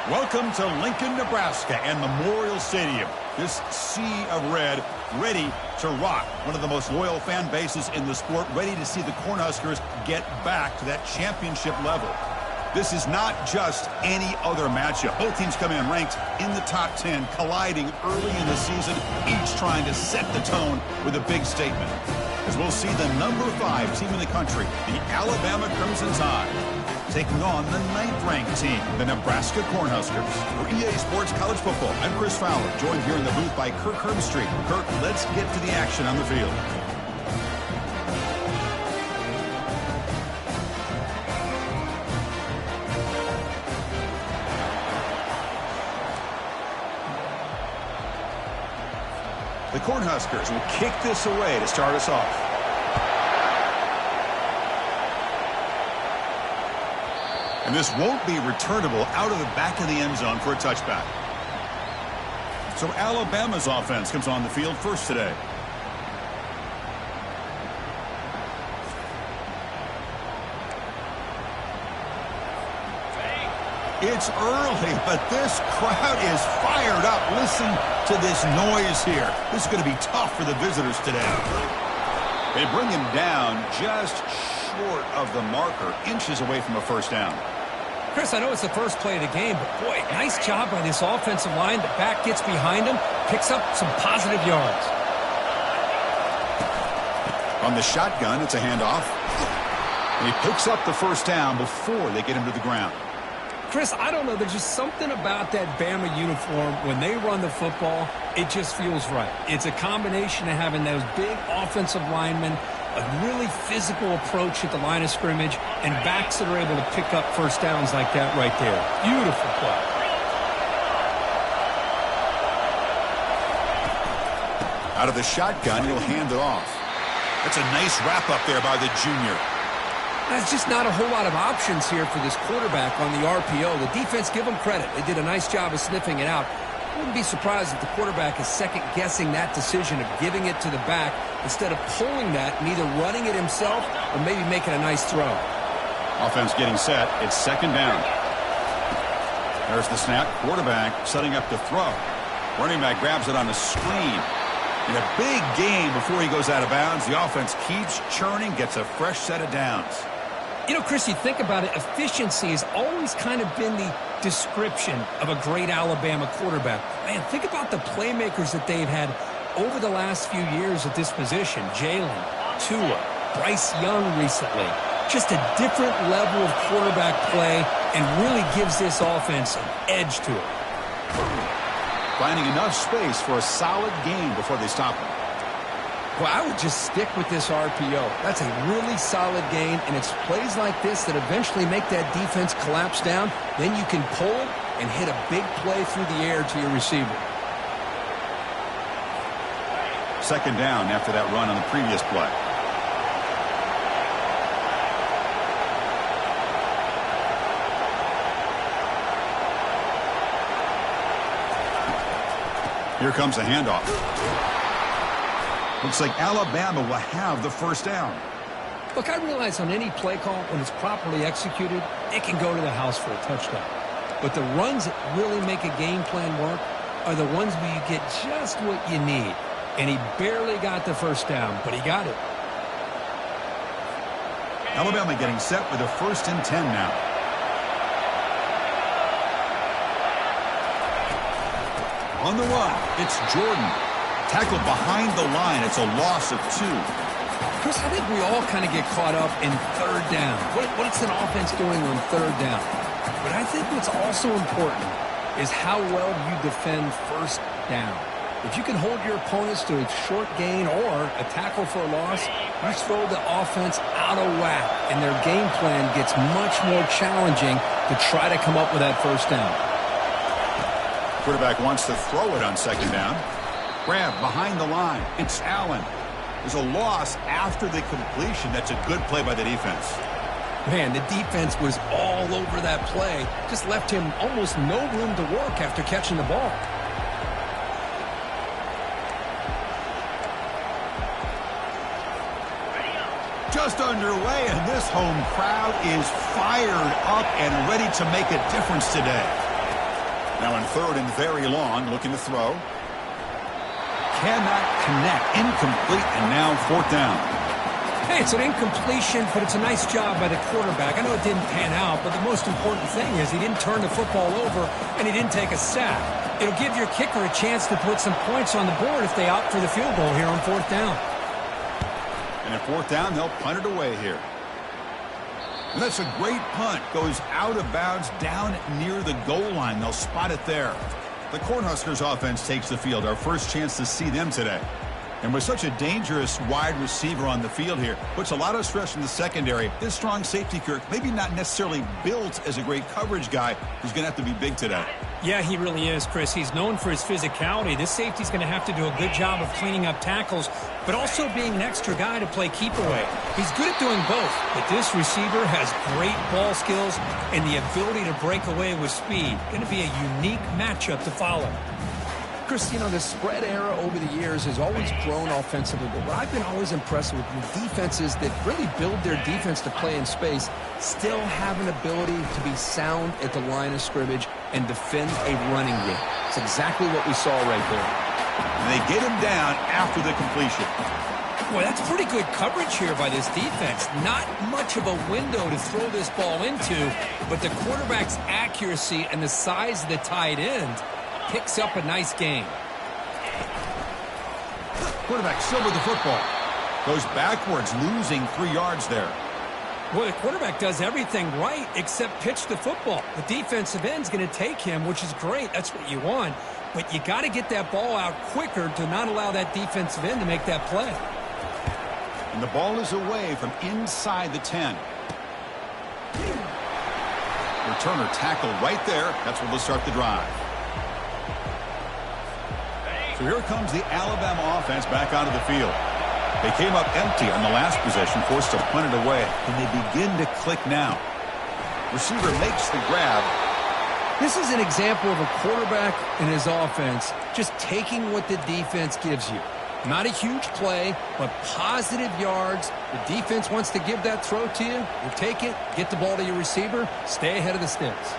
Welcome to Lincoln, Nebraska and Memorial Stadium. This sea of red ready to rock. One of the most loyal fan bases in the sport, ready to see the Cornhuskers get back to that championship level. This is not just any other matchup. Both teams come in ranked in the top 10, colliding early in the season, each trying to set the tone with a big statement. As we'll see the number 5 team in the country, the Alabama Crimson Tide, taking on the 9th-ranked team, the Nebraska Cornhuskers. For EA Sports College Football, I'm Chris Fowler, joined here in the booth by Kirk Herbstreit. Kirk, let's get to the action on the field. The Cornhuskers will kick this away to start us off. And this won't be returnable out of the back of the end zone for a touchback. So Alabama's offense comes on the field first today. It's early, but this crowd is fired up. Listen to this noise here. This is going to be tough for the visitors today. They bring him down just short of the marker, inches away from a first down. Chris, I know it's the first play of the game, but boy, nice job by this offensive line. The back gets behind him, picks up some positive yards. On the shotgun, it's a handoff. And he picks up the first down before they get him to the ground. Chris, I don't know. There's just something about that Bama uniform. When they run the football, it just feels right. It's a combination of having those big offensive linemen, a really physical approach at the line of scrimmage, and backs that are able to pick up first downs like that right there. Beautiful play. Out of the shotgun, he'll hand it off. That's a nice wrap up there by the junior. There's just not a whole lot of options here for this quarterback on the RPO. The defense, give them credit. They did a nice job of sniffing it out. I wouldn't be surprised if the quarterback is second-guessing that decision of giving it to the back instead of pulling that and either running it himself or maybe making a nice throw. Offense getting set. It's second down. There's the snap. Quarterback setting up to throw. Running back grabs it on the screen. In a big game before he goes out of bounds, the offense keeps churning, gets a fresh set of downs. You know, Chris, you think about it, efficiency has always kind of been the description of a great Alabama quarterback. Man, think about the playmakers that they've had over the last few years at this position. Jalen, Tua, Bryce Young recently. Just a different level of quarterback play and really gives this offense an edge to it. Finding enough space for a solid gain before they stop him. Well, I would just stick with this RPO. That's a really solid gain, and it's plays like this that eventually make that defense collapse down. Then you can pull and hit a big play through the air to your receiver. Second down after that run on the previous play. Here comes a handoff. Looks like Alabama will have the first down. Look, I realize on any play call, when it's properly executed, it can go to the house for a touchdown. But the runs that really make a game plan work are the ones where you get just what you need. And he barely got the first down, but he got it. Alabama getting set with a 1st and 10 now. On the run, it's Jordan. Tackled behind the line. It's a loss of 2. Chris, I think we all kind of get caught up in third down. What's an offense doing on third down? But I think what's also important is how well you defend first down. If you can hold your opponents to a short gain or a tackle for a loss, you throw the offense out of whack, and their game plan gets much more challenging to try to come up with that first down. Quarterback wants to throw it on second down. Grab behind the line. It's Allen. There's a loss after the completion. That's a good play by the defense. Man, the defense was all over that play. Just left him almost no room to work after catching the ball. Just underway, and this home crowd is fired up and ready to make a difference today. Now in third and very long, looking to throw. Cannot connect. Incomplete, and now fourth down. Hey, it's an incompletion, but it's a nice job by the quarterback. I know it didn't pan out, but the most important thing is he didn't turn the football over and he didn't take a sack. It'll give your kicker a chance to put some points on the board if they opt for the field goal here on fourth down. And at fourth down, they'll punt it away here. And that's a great punt. Goes out of bounds down near the goal line. They'll spot it there. The Cornhuskers offense takes the field. Our first chance to see them today. And with such a dangerous wide receiver on the field here, puts a lot of stress in the secondary. This strong safety, Kirk, maybe not necessarily built as a great coverage guy, who's going to have to be big today. Yeah, he really is, Chris. He's known for his physicality. This safety's going to have to do a good job of cleaning up tackles, but also being an extra guy to play keep away. He's good at doing both, but this receiver has great ball skills and the ability to break away with speed. Going to be a unique matchup to follow. Chris, you know, the spread era over the years has always grown offensively, but what I've been always impressed with defenses that really build their defense to play in space still have an ability to be sound at the line of scrimmage and defend a running game. It's exactly what we saw right there. And they get him down after the completion. Boy, that's pretty good coverage here by this defense. Not much of a window to throw this ball into, but the quarterback's accuracy and the size of the tight end picks up a nice game. Quarterback still with the football. Goes backwards, losing 3 yards there. Well, the quarterback does everything right except pitch the football. The defensive end's going to take him, which is great. That's what you want. But you got to get that ball out quicker to not allow that defensive end to make that play. And the ball is away from inside the 10. Returner tackled right there. That's where they'll start the drive. So here comes the Alabama offense back onto the field. They came up empty on the last possession, forced to punt it away, and they begin to click now. Receiver makes the grab. This is an example of a quarterback and his offense just taking what the defense gives you. Not a huge play, but positive yards. The defense wants to give that throw to you. You take it, get the ball to your receiver, stay ahead of the sticks.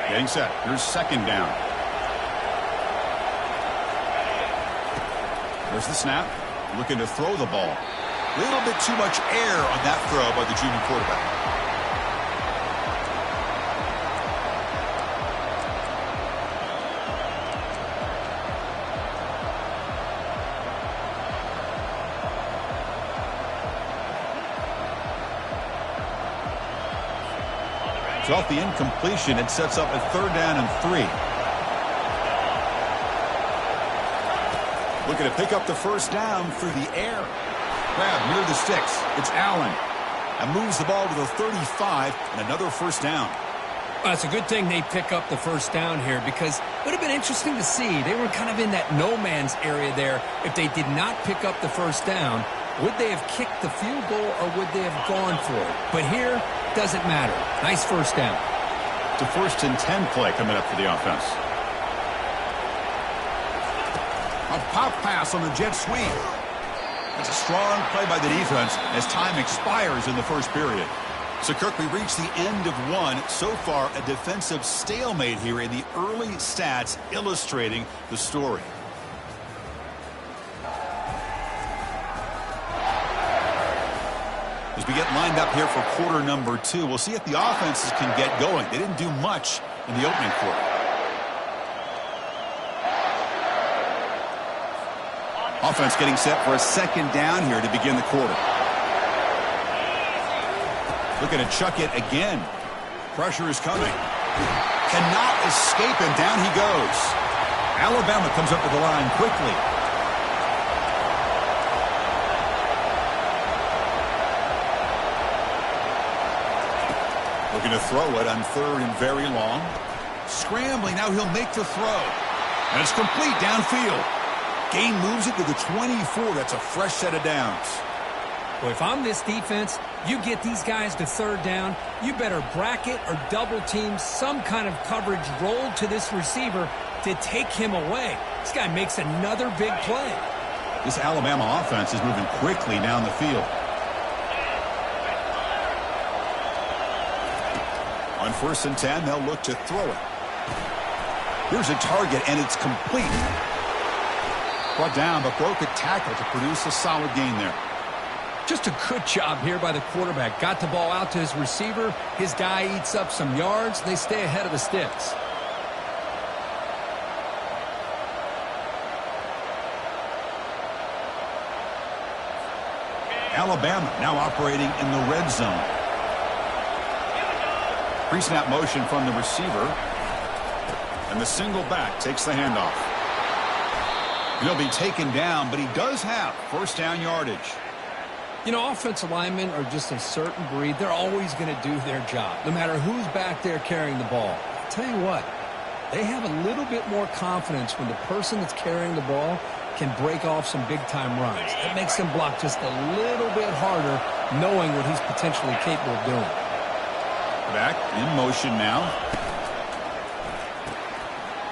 Getting set. Here's second down. There's the snap. Looking to throw the ball. A little bit too much air on that throw by the junior quarterback. So off the incompletion, it sets up a third down and 3. Looking to pick up the first down through the air. Grab near the sticks. It's Allen. And moves the ball to the 35 and another first down. Well, it's a good thing they pick up the first down here because it would have been interesting to see. They were kind of in that no man's area there. If they did not pick up the first down, would they have kicked the field goal or would they have gone for it? But here, doesn't matter. Nice first down. It's a 1st and 10 play coming up for the offense. A pop pass on the jet sweep. That's a strong play by the defense as time expires in the first period. So, Kirk, we reach the end of one. So far, a defensive stalemate here in the early stats illustrating the story. As we get lined up here for quarter number 2, we'll see if the offenses can get going. They didn't do much in the opening quarter. Offense getting set for a second down here to begin the quarter. Looking to chuck it again. Pressure is coming. Cannot escape him. Down he goes. Alabama comes up with the line quickly. Looking to throw it on third and very long. Scrambling. Now he'll make the throw. And it's complete downfield. Gain moves it to the 24. That's a fresh set of downs. Well, if I'm this defense, you get these guys to third down, you better bracket or double team some kind of coverage rolled to this receiver to take him away. This guy makes another big play. This Alabama offense is moving quickly down the field. On 1st and 10, they'll look to throw it. Here's a target, and it's complete. Brought down, but broke a tackle to produce a solid gain there. Just a good job here by the quarterback. Got the ball out to his receiver. His guy eats up some yards. They stay ahead of the sticks. Alabama now operating in the red zone. Pre-snap motion from the receiver. And the single back takes the handoff. He'll be taken down, but he does have first down yardage. You know, offensive linemen are just a certain breed. They're always going to do their job, no matter who's back there carrying the ball. I'll tell you what, they have a little bit more confidence when the person that's carrying the ball can break off some big-time runs. It makes them block just a little bit harder, knowing what he's potentially capable of doing. Back in motion now.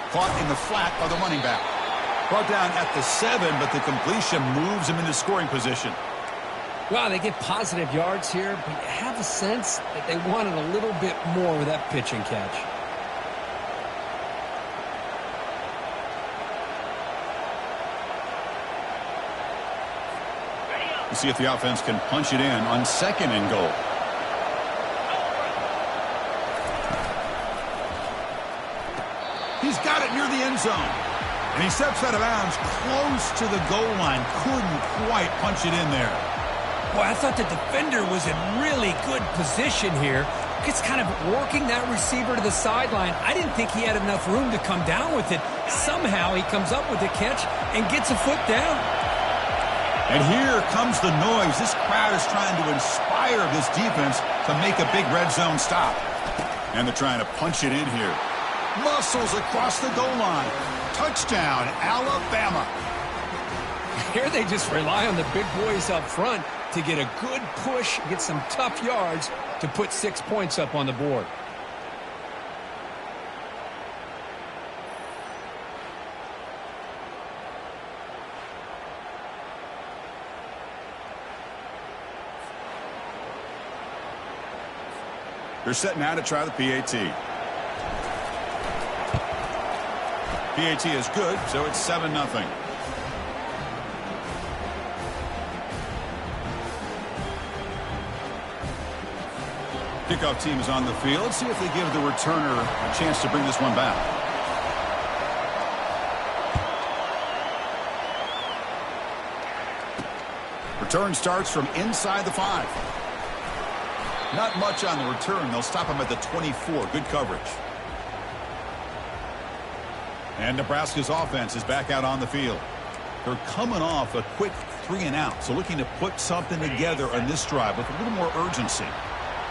Caught in the flat by the running back. Brought down at the 7, but the completion moves him into scoring position. Well, they get positive yards here, but you have a sense that they wanted a little bit more with that pitch and catch. We'll see if the offense can punch it in on 2nd and goal. He's got it near the end zone. And he steps out of bounds close to the goal line. Couldn't quite punch it in there. Boy, I thought the defender was in really good position here. Just kind of working that receiver to the sideline. I didn't think he had enough room to come down with it. Somehow he comes up with the catch and gets a foot down. And here comes the noise. This crowd is trying to inspire this defense to make a big red zone stop. And they're trying to punch it in here. Muscles across the goal line. Touchdown, Alabama. Here they just rely on the big boys up front to get a good push, get some tough yards to put 6 points up on the board. They're set now to try the PAT. PAT is good, so it's 7-0. Kickoff team is on the field. Let's see if they give the returner a chance to bring this one back. Return starts from inside the 5. Not much on the return. They'll stop him at the 24. Good coverage. And Nebraska's offense is back out on the field. They're coming off a quick 3-and-out, so looking to put something together on this drive with a little more urgency.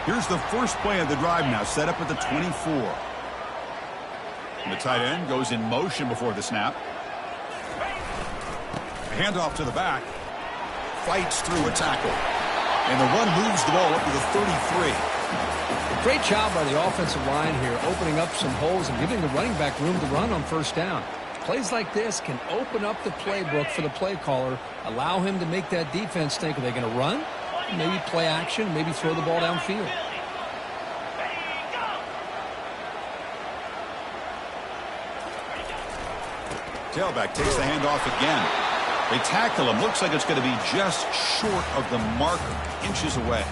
Here's the first play of the drive now, set up at the 24. And the tight end goes in motion before the snap. A handoff to the back. Fights through a tackle. And the run moves the ball up to the 33. Great job by the offensive line here, opening up some holes and giving the running back room to run on first down. Plays like this can open up the playbook for the play caller, allow him to make that defense think, are they going to run? Maybe play action, maybe throw the ball downfield. Tailback takes the handoff again. They tackle him. Looks like it's going to be just short of the marker, inches away.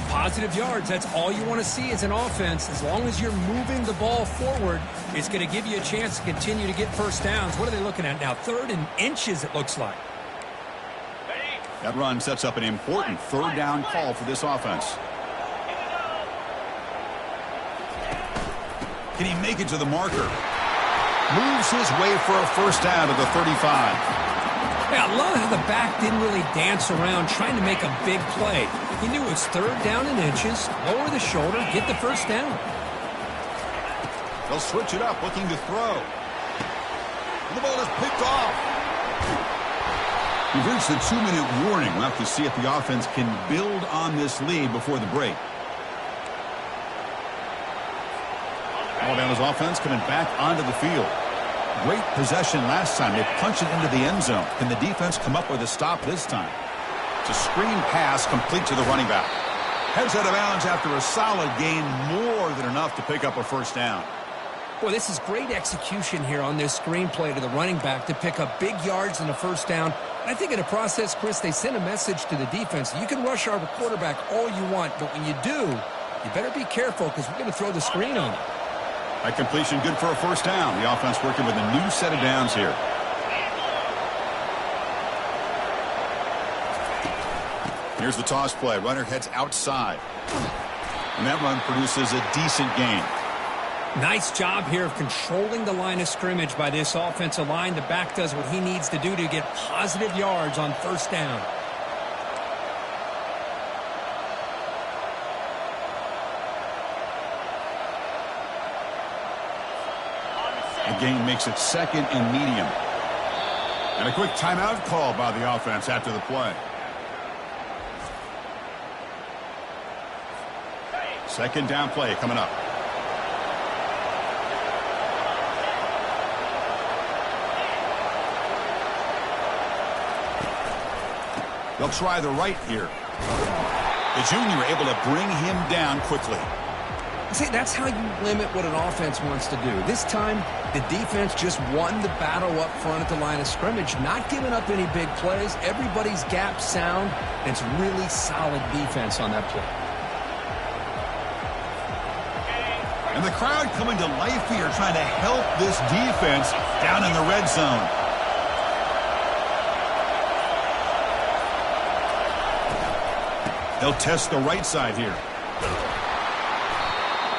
Positive yards, that's all you want to see as an offense. As long as you're moving the ball forward, it's going to give you a chance to continue to get first downs. What are they looking at now? 3rd and inches, it looks like. That run sets up an important 3rd down call for this offense. Can he make it to the marker? Moves his way for a first down to the 35. Yeah, I love how the back didn't really dance around trying to make a big play. He knew it was 3rd down and inches, lower the shoulder, get the first down. They'll switch it up, looking to throw. And the ball is picked off. We've reached the 2-minute warning. We'll have to see if the offense can build on this lead before the break. Alabama's offense coming back onto the field. Great possession last time. They punched it into the end zone. Can the defense come up with a stop this time? It's a screen pass complete to the running back. Heads out of bounds after a solid gain, more than enough to pick up a first down. Boy, this is great execution here on this screenplay to the running back to pick up big yards and a first down. And I think in the process, Chris, they sent a message to the defense. You can rush our quarterback all you want, but when you do, you better be careful because we're going to throw the screen on you. That completion good for a first down. The offense working with a new set of downs here. Here's the toss play. Runner heads outside. And that run produces a decent gain. Nice job here of controlling the line of scrimmage by this offensive line. The back does what he needs to do to get positive yards on first down. The gain makes it second and medium. And a quick timeout call by the offense after the play. Second down play coming up. They'll try the right here. The junior able to bring him down quickly. See, that's how you limit what an offense wants to do. This time, the defense just won the battle up front at the line of scrimmage, not giving up any big plays. Everybody's gap sound, and it's really solid defense on that play. And the crowd coming to life here, trying to help this defense down in the red zone. They'll test the right side here.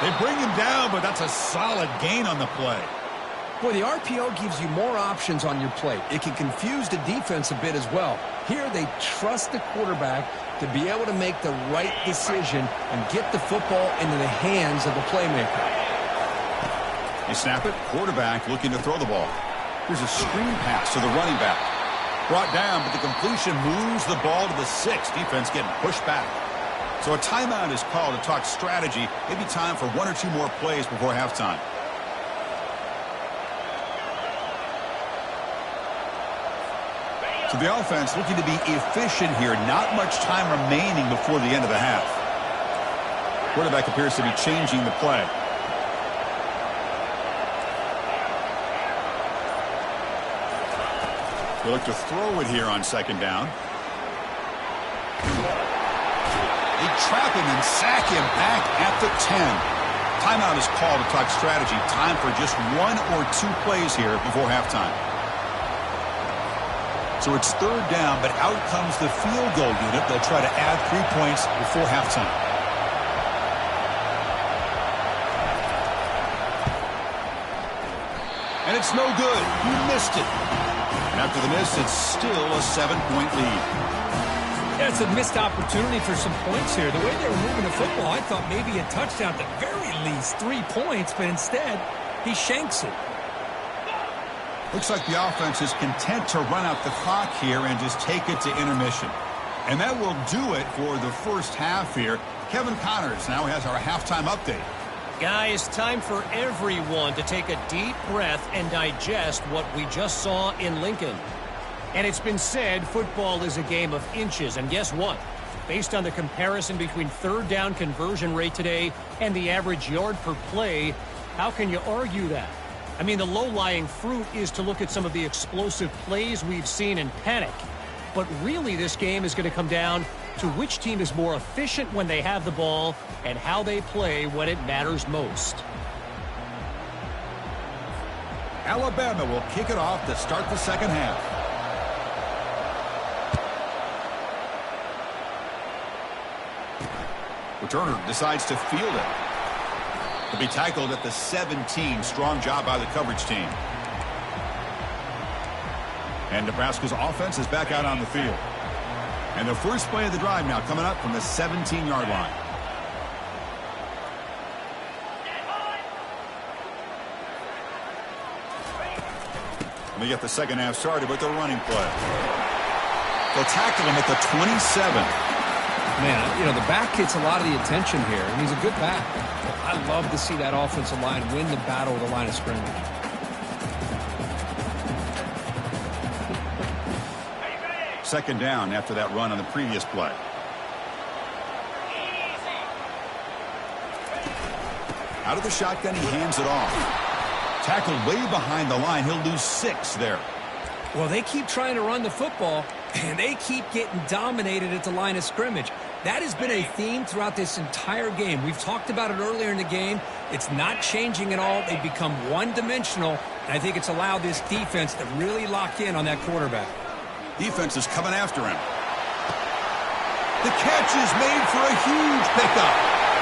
They bring him down, but that's a solid gain on the play. Boy, the RPO gives you more options on your plate. It can confuse the defense a bit as well. Here, they trust the quarterback to be able to make the right decision and get the football into the hands of the playmaker. They snap it. Quarterback looking to throw the ball. Here's a screen pass to the running back. Brought down, but the completion moves the ball to the 6. Defense getting pushed back. So a timeout is called to talk strategy. Maybe time for 1 or 2 more plays before halftime. So the offense looking to be efficient here. Not much time remaining before the end of the half. Quarterback appears to be changing the play. They look to throw it here on second down. They trap him and sack him back at the 10. Timeout is called to talk strategy. Time for just 1 or 2 plays here before halftime. So it's third down, but out comes the field goal unit. They'll try to add 3 points before halftime. And it's no good. He missed it. And after the miss, it's still a 7-point lead. Yeah, it's a missed opportunity for some points here. The way they were moving the football, I thought maybe a touchdown at the very least, 3 points, but instead, he shanks it. Looks like the offense is content to run out the clock here and just take it to intermission. And that will do it for the first half here. Kevin Connors now has our halftime update. Guys, time for everyone to take a deep breath and digest what we just saw in Lincoln. And it's been said football is a game of inches. And guess what? Based on the comparison between third down conversion rate today and the average yard per play, how can you argue that? I mean, the low-lying fruit is to look at some of the explosive plays we've seen in panic. But really, this game is going to come down to which team is more efficient when they have the ball and how they play when it matters most. Alabama will kick it off to start the second half. Returner decides to field it. To be tackled at the 17. Strong job by the coverage team. And Nebraska's offense is back out on the field. And the first play of the drive now coming up from the 17-yard line. Let me get the second half started with the running play. They'll tackle him at the 27. Man, you know, the back gets a lot of the attention here, and he's a good back. I love to see that offensive line win the battle of the line of scrimmage. Second down after that run on the previous play. Out of the shotgun, he hands it off. Tackled way behind the line. He'll lose 6 there. Well, they keep trying to run the football, and they keep getting dominated at the line of scrimmage. That has been a theme throughout this entire game. We've talked about it earlier in the game. It's not changing at all. They've become one-dimensional, and I think it's allowed this defense to really lock in on that quarterback. Defense is coming after him. The catch is made for a huge pickup.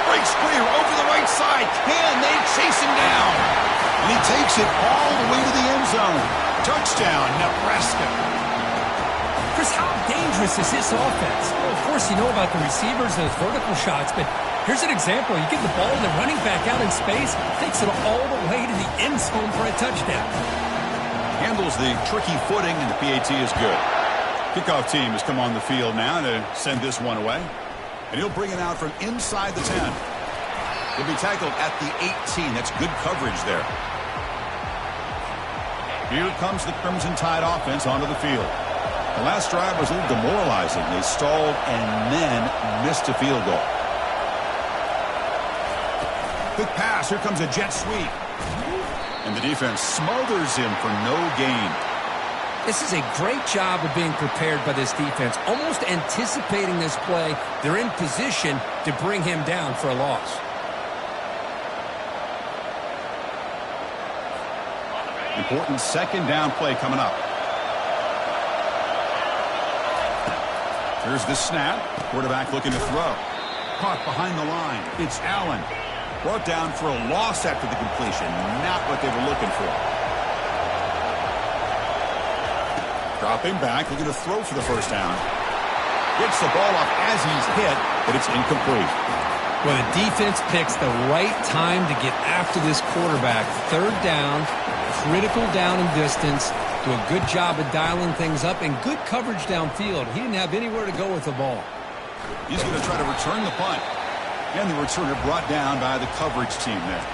Breaks clear over the right side. Can they chase him down? And he takes it all the way to the end zone. Touchdown, Nebraska. Chris, how dangerous is this offense? Well, of course, you know about the receivers, those vertical shots, but here's an example. You get the ball and the running back out in space, takes it all the way to the end zone for a touchdown. Handles the tricky footing, and the PAT is good. Kickoff team has come on the field now to send this one away. And he'll bring it out from inside the 10. He'll be tackled at the 18. That's good coverage there. Here comes the Crimson Tide offense onto the field. The last drive was a little demoralizing. They stalled and then missed a field goal. Quick pass. Here comes a jet sweep. And the defense smothers him for no gain. This is a great job of being prepared by this defense. Almost anticipating this play, they're in position to bring him down for a loss. Important second down play coming up. Here's the snap. Quarterback looking to throw. Caught behind the line. It's Allen. Brought down for a loss after the completion. Not what they were looking for. Dropping back, looking to throw for the first down. Gets the ball off as he's hit, but it's incomplete. Well, the defense picks the right time to get after this quarterback. Third down, critical down and distance. Do a good job of dialing things up and good coverage downfield. He didn't have anywhere to go with the ball. He's going to try to return the punt. And the returner brought down by the coverage team there.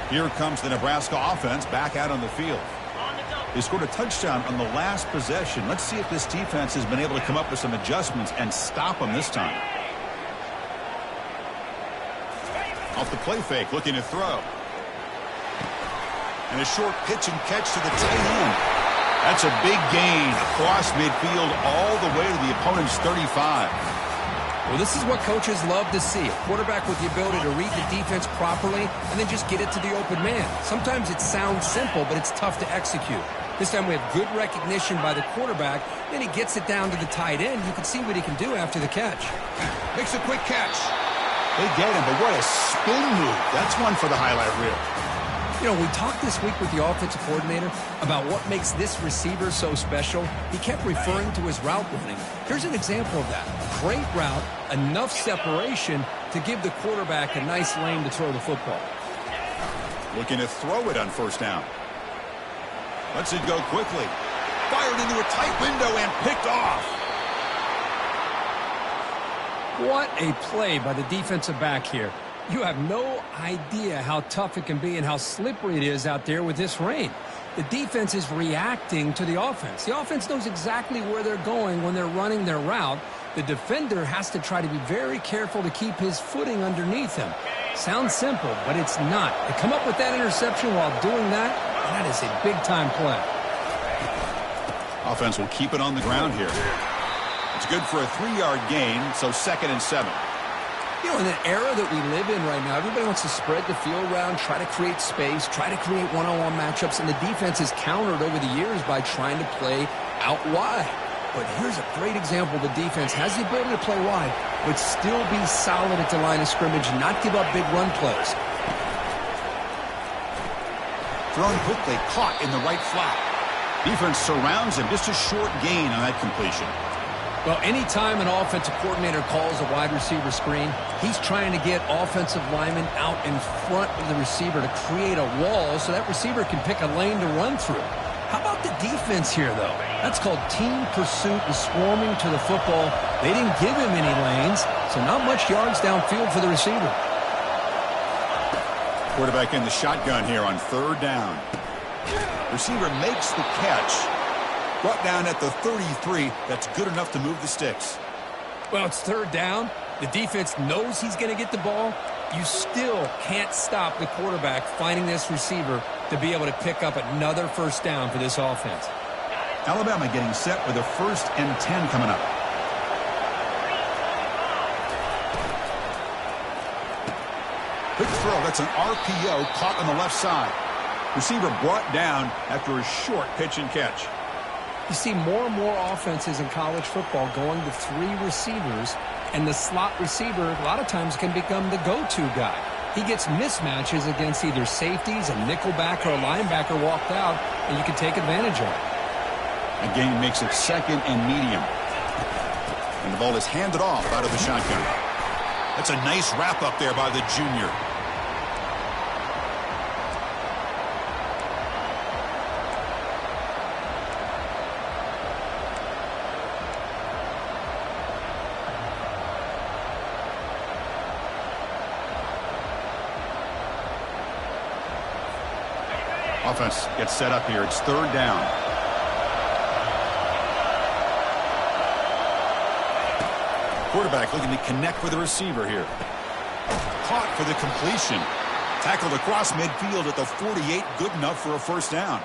Here comes the Nebraska offense back out on the field. They scored a touchdown on the last possession. Let's see if this defense has been able to come up with some adjustments and stop them this time. Off the play fake, looking to throw. And a short pitch and catch to the tight end. That's a big gain across midfield all the way to the opponent's 35. Well, this is what coaches love to see. A quarterback with the ability to read the defense properly and then just get it to the open man. Sometimes it sounds simple, but it's tough to execute. This time we have good recognition by the quarterback. Then he gets it down to the tight end. You can see what he can do after the catch. Makes a quick catch. They get him, but what a spin move. That's one for the highlight reel. You know, we talked this week with the offensive coordinator about what makes this receiver so special. He kept referring to his route running. Here's an example of that. Great route, enough separation to give the quarterback a nice lane to throw the football. Looking to throw it on first down. Lets it go quickly. Fired into a tight window and picked off. What a play by the defensive back here. You have no idea how tough it can be and how slippery it is out there with this rain. The defense is reacting to the offense. The offense knows exactly where they're going when they're running their route. The defender has to try to be very careful to keep his footing underneath him. Sounds simple, but it's not. To come up with that interception while doing that, that is a big-time play. Offense will keep it on the ground here. It's good for a 3-yard gain, so 2nd and 7. You know, in the era that we live in right now, everybody wants to spread the field around, try to create space, try to create one-on-one matchups, and the defense has countered over the years by trying to play out wide. But here's a great example. The defense has the ability to play wide, but still be solid at the line of scrimmage, not give up big run plays. Thrown quickly, caught in the right flat. Defense surrounds him, just a short gain on that completion. Well, anytime an offensive coordinator calls a wide receiver screen, he's trying to get offensive linemen out in front of the receiver to create a wall so that receiver can pick a lane to run through. How about the defense here, though? That's called team pursuit and swarming to the football. They didn't give him any lanes, so not much yards downfield for the receiver. Quarterback in the shotgun here on 3rd down. Receiver makes the catch. Brought down at the 33. That's good enough to move the sticks. Well, it's 3rd down. The defense knows he's going to get the ball. You still can't stop the quarterback finding this receiver to be able to pick up another first down for this offense. Alabama getting set with a 1st and 10 coming up. Quick throw. That's an RPO caught on the left side. Receiver brought down after a short pitch and catch. You see more and more offenses in college football going to 3 receivers, and the slot receiver a lot of times can become the go-to guy. He gets mismatches against either safeties, a nickelback, or a linebacker walked out, and you can take advantage of it. A gain makes it 2nd and medium. And the ball is handed off out of the shotgun. That's a nice wrap up there by the junior. Offense gets set up here. It's 3rd down. Quarterback looking to connect with the receiver here. Caught for the completion. Tackled across midfield at the 48. Good enough for a first down.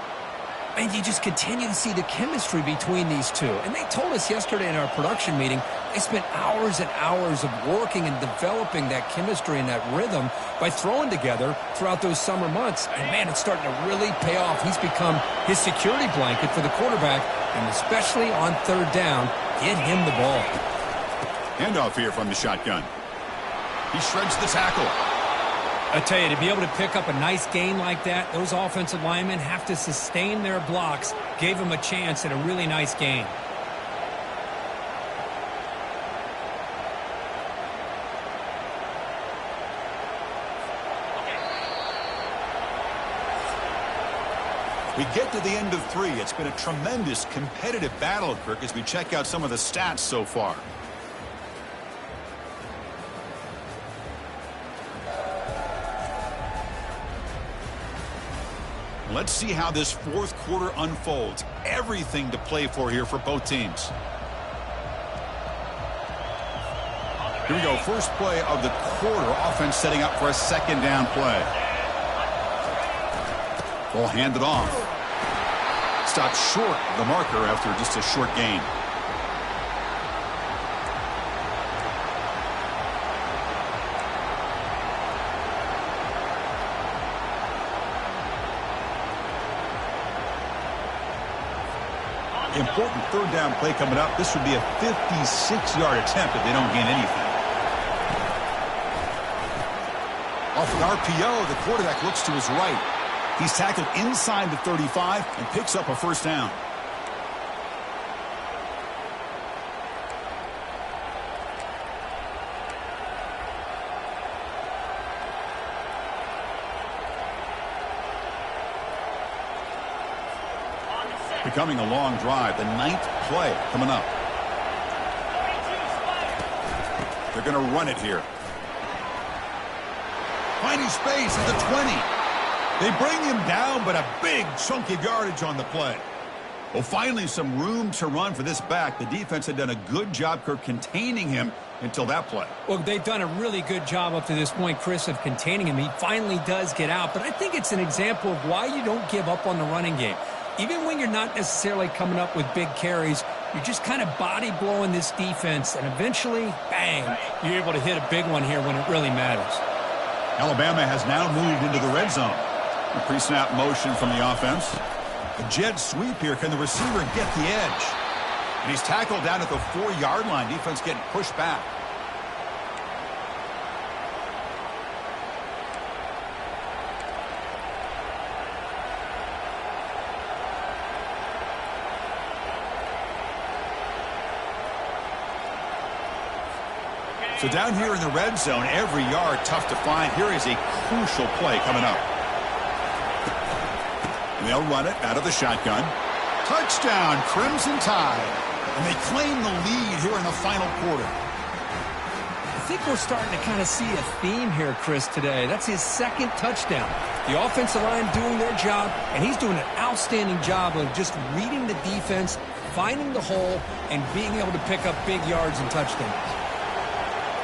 And you just continue to see the chemistry between these two. And they told us yesterday in our production meeting, they spent hours and hours of working and developing that chemistry and that rhythm by throwing together throughout those summer months. And, man, it's starting to really pay off. He's become his security blanket for the quarterback, and especially on 3rd down, get him the ball. Handoff here from the shotgun. He shreds the tackle. I tell you, to be able to pick up a nice gain like that, those offensive linemen have to sustain their blocks. Gave him a chance at a really nice gain. We get to the end of 3. It's been a tremendous competitive battle, Kirk, as we check out some of the stats so far. Let's see how this 4th quarter unfolds. Everything to play for here for both teams. Here we go. First play of the quarter. Offense setting up for a 2nd down play. Ball handed off. Stopped short of the marker after just a short gain. Important 3rd down play coming up. This would be a 56-yard attempt if they don't gain anything. Off an RPO, the quarterback looks to his right. He's tackled inside the 35 and picks up a first down. Becoming a long drive. The 9th play coming up. They're going to run it here. Finding space at the 20. They bring him down, but a big chunk of yardage on the play. Well, finally some room to run for this back. The defense had done a good job containing him until that play. Well, they've done a really good job up to this point, Chris, of containing him. He finally does get out, but I think it's an example of why you don't give up on the running game. Even when you're not necessarily coming up with big carries, you're just kind of body blowing this defense, and eventually, bang, you're able to hit a big one here when it really matters. Alabama has now moved into the red zone. A pre-snap motion from the offense. A jet sweep here. Can the receiver get the edge? And he's tackled down at the 4-yard line. Defense getting pushed back. So down here in the red zone, every yard tough to find. Here is a crucial play coming up. And they'll run it out of the shotgun. Touchdown, Crimson Tide. And they claim the lead here in the final quarter. I think we're starting to kind of see a theme here, Chris, today. That's his 2nd touchdown. The offensive line doing their job, and he's doing an outstanding job of just reading the defense, finding the hole, and being able to pick up big yards and touchdowns.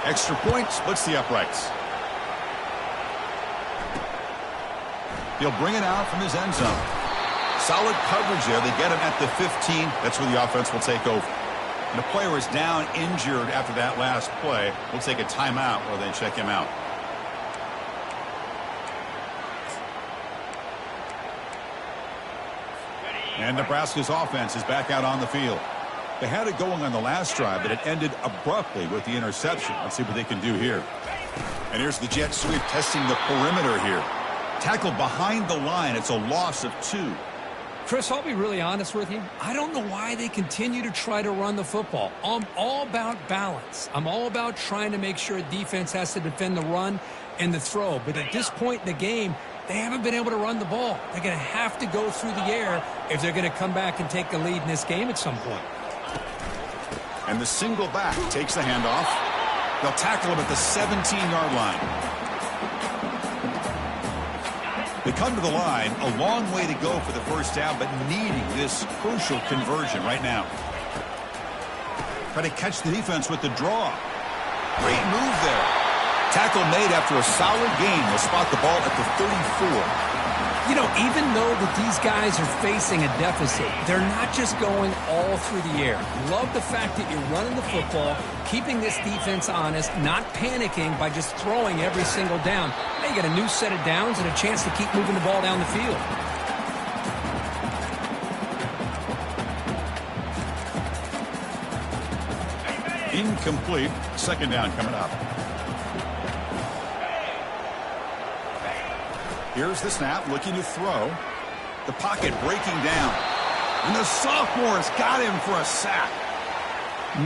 Extra point splits the uprights. He'll bring it out from his end zone. Solid coverage there. They get him at the 15. That's where the offense will take over. And the player is down injured after that last play. We'll take a timeout while they check him out. And Nebraska's offense is back out on the field. They had it going on the last drive, but it ended abruptly with the interception. Let's see what they can do here. And here's the jet sweep testing the perimeter here. Tackled behind the line. It's a loss of 2. Chris, I'll be really honest with you. I don't know why they continue to try to run the football. I'm all about balance. I'm all about trying to make sure a defense has to defend the run and the throw. But at this point in the game, they haven't been able to run the ball. They're going to have to go through the air if they're going to come back and take the lead in this game at some point. And the single back takes the handoff. They'll tackle him at the 17-yard line. They come to the line, a long way to go for the first down, but needing this crucial conversion right now. Try to catch the defense with the draw. Great move there. Tackle made after a solid gain. They'll spot the ball at the 34. You know, even though that these guys are facing a deficit, they're not just going all through the air. Love the fact that you're running the football, keeping this defense honest, not panicking by just throwing every single down. Now you got a new set of downs and a chance to keep moving the ball down the field. Incomplete. Second down coming up. Here's the snap, looking to throw. The pocket breaking down. And the sophomore's got him for a sack.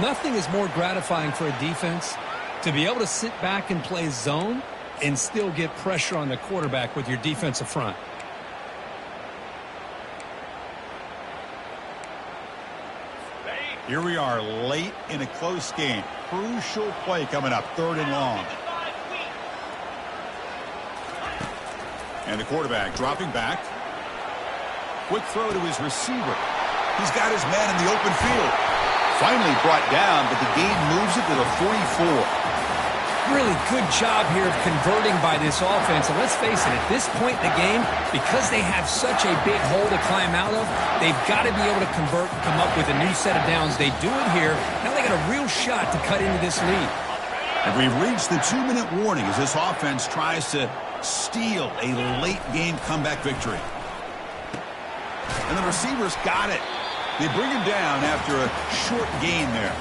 Nothing is more gratifying for a defense to be able to sit back and play zone and still get pressure on the quarterback with your defensive front. Here we are late in a close game. Crucial play coming up, 3rd and long. And the quarterback dropping back. Quick throw to his receiver. He's got his man in the open field. Finally brought down, but the gain moves it to the 44. Really good job here of converting by this offense. And let's face it, at this point in the game, because they have such a big hole to climb out of, they've got to be able to convert and come up with a new set of downs. They do it here. Now they got a real shot to cut into this lead. And we've reached the 2-minute warning as this offense tries to steal a late game comeback victory. And the receivers got it. They bring him down after a short gain there.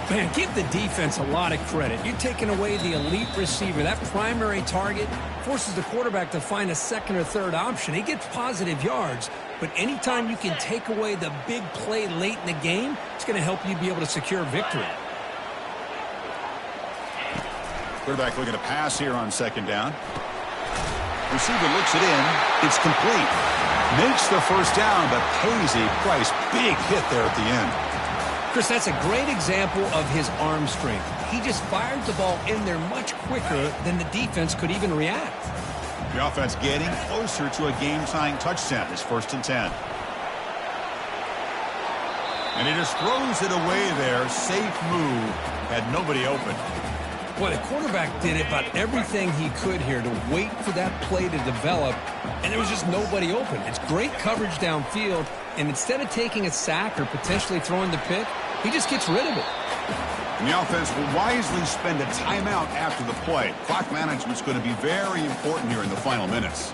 Man, give the defense a lot of credit. You're taking away the elite receiver. That primary target forces the quarterback to find a second or third option. He gets positive yards, but anytime you can take away the big play late in the game, it's going to help you be able to secure victory. Quarterback looking to pass here on second down. Receiver looks it in. It's complete. Makes the first down, but pays a price. Big hit there at the end. Chris, that's a great example of his arm strength. He just fired the ball in there much quicker than the defense could even react. The offense getting closer to a game-tying touchdown. It's 1st and 10. And he just throws it away there. Safe move. Had nobody open. Boy, the quarterback did about everything he could here to wait for that play to develop, and there was just nobody open. It's great coverage downfield, and instead of taking a sack or potentially throwing the pick, he just gets rid of it. And the offense will wisely spend a timeout after the play. Clock management's going to be very important here in the final minutes.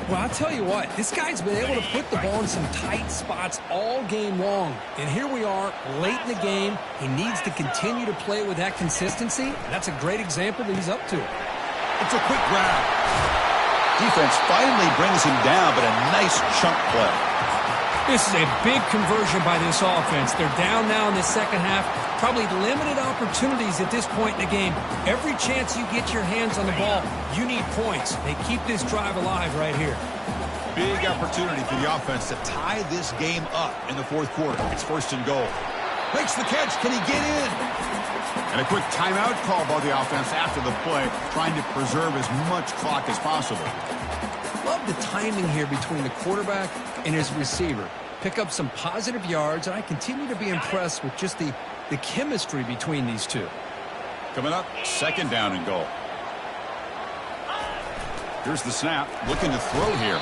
Well, I'll tell you what, this guy's been able to put the ball in some tight spots all game long. And here we are, late in the game. He needs to continue to play with that consistency. That's a great example that he's up to. It's a quick grab. Defense finally brings him down, but a nice chunk play. This is a big conversion by this offense. They're down now in the second half. Probably limited opportunities at this point in the game. Every chance you get your hands on the ball, you need points. They keep this drive alive right here. Big opportunity for the offense to tie this game up in the 4th quarter. It's 1st and goal. Makes the catch. Can he get in? And a quick timeout call by the offense after the play, trying to preserve as much clock as possible. Love the timing here between the quarterback and his receiver. Pick up some positive yards, and I continue to be impressed with just the chemistry between these two. Coming up, 2nd down and goal. Here's the snap. Looking to throw here.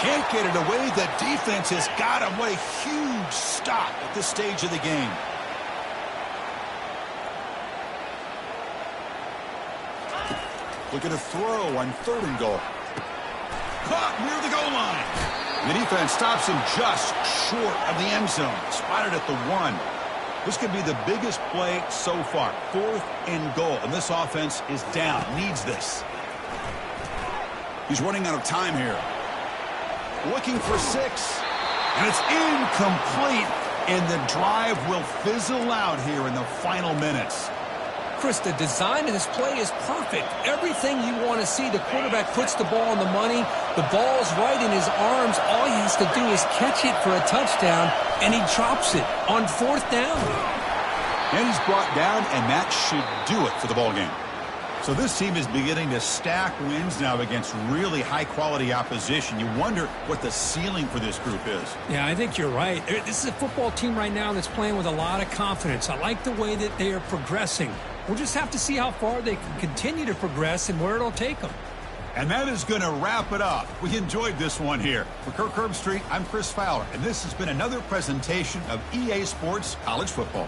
Can't get it away. The defense has got him. What a huge stop at this stage of the game. Looking to throw on 3rd and goal. Caught near the goal line. The defense stops him just short of the end zone. Spotted at the 1. This could be the biggest play so far. 4th and goal. And this offense is down. Needs this. He's running out of time here. Looking for 6. And it's incomplete. And the drive will fizzle out here in the final minutes. Chris, the design of this play is perfect. Everything you want to see. The quarterback puts the ball on the money. The ball's right in his arms. All he has to do is catch it for a touchdown, and he drops it on 4th down. And he's brought down, and that should do it for the ball game. So this team is beginning to stack wins now against really high-quality opposition. You wonder what the ceiling for this group is. Yeah, I think you're right. This is a football team right now that's playing with a lot of confidence. I like the way that they are progressing. We'll just have to see how far they can continue to progress and where it'll take them. And that is going to wrap it up. We enjoyed this one here. For Kirk Herbstreit, I'm Chris Fowler, and this has been another presentation of EA Sports College Football.